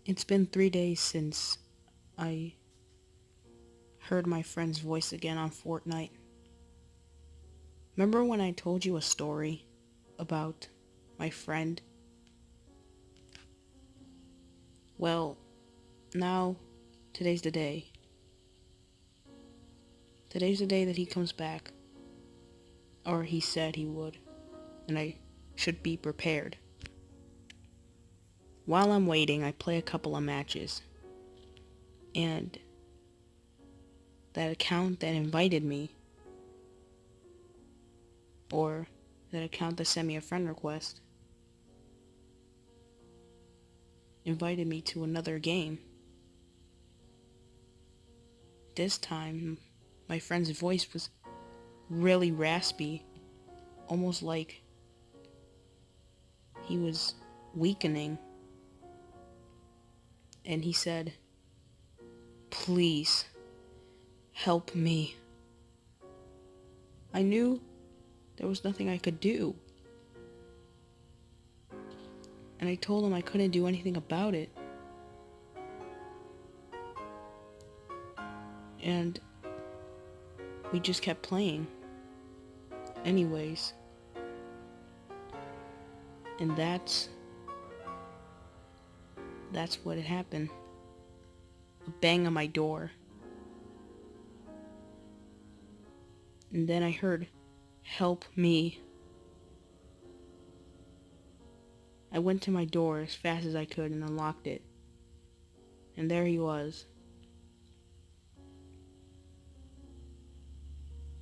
It's been 3 days since I heard my friend's voice again on Fortnite. Remember when I told you a story about my friend? Well, now today's the day. Today's the day that he comes back. Or he said he would. And I should be prepared. While I'm waiting, I play a couple of matches. And that account that invited me, or that account that sent me a friend request, invited me to another game. This time, my friend's voice was really raspy, almost like he was weakening. And he said, "Please, help me." I knew there was nothing I could do. And I told him I couldn't do anything about it. And we just kept playing. Anyways. And that's what had happened. A bang on my door. And then I heard, "Help me." I went to my door as fast as I could and unlocked it. And there he was.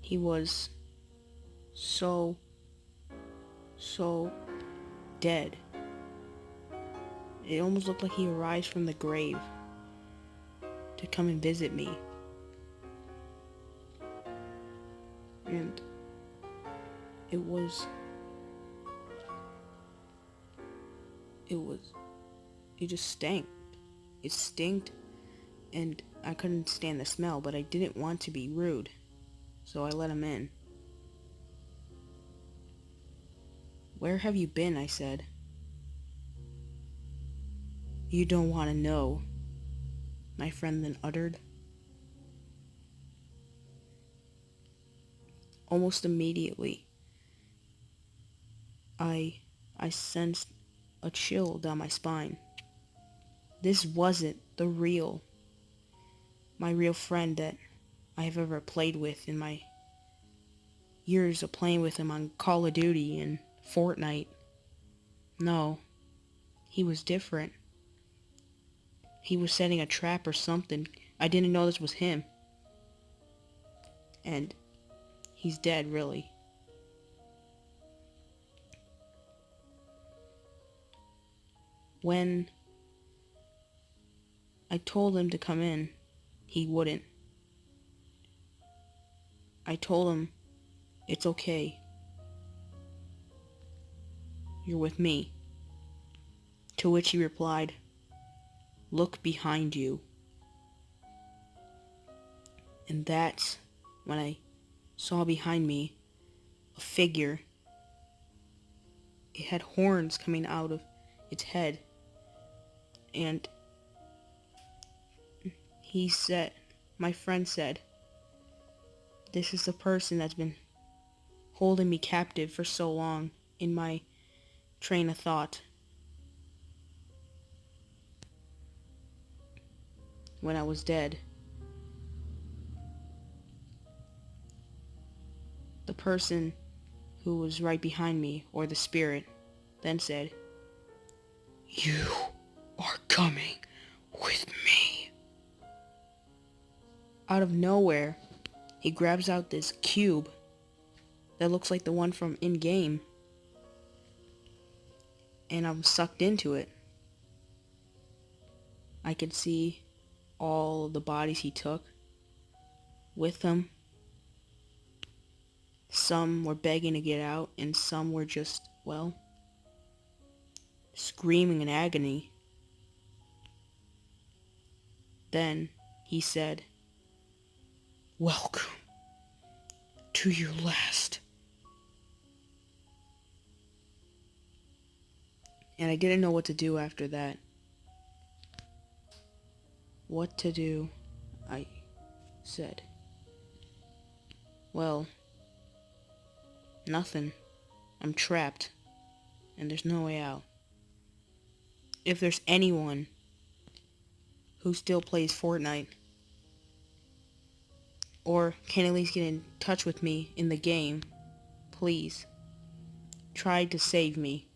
He was so dead. It almost looked like he arrived from the grave to come and visit me. And it just stank. It stinked, and I couldn't stand the smell, but I didn't want to be rude, so I let him in. "Where have you been?" I said. "You don't want to know," my friend then uttered. Almost immediately, I sensed a chill down my spine. This wasn't my real friend that I have ever played with in my years of playing with him on Call of Duty and Fortnite. No, he was different. He was setting a trap or something. I didn't know this was him. And he's dead, really. When I told him to come in, he wouldn't. I told him, "It's okay. You're with me." To which he replied, "Look behind you." And that's when I saw behind me a figure. It had horns coming out of its head. And my friend said, "This is the person that's been holding me captive for so long in my train of thought when I was dead." The person who was right behind me, or the spirit, then said, "You are coming with me." Out of nowhere, he grabs out this cube that looks like the one from in-game, and I'm sucked into it. I could see all the bodies he took with him. Some were begging to get out, and some were just, screaming in agony. Then he said, "Welcome to your last." And I didn't know what to do after that. What to do, I said. Well, nothing. I'm trapped, and there's no way out. If there's anyone who still plays Fortnite, or can at least get in touch with me in the game, please try to save me.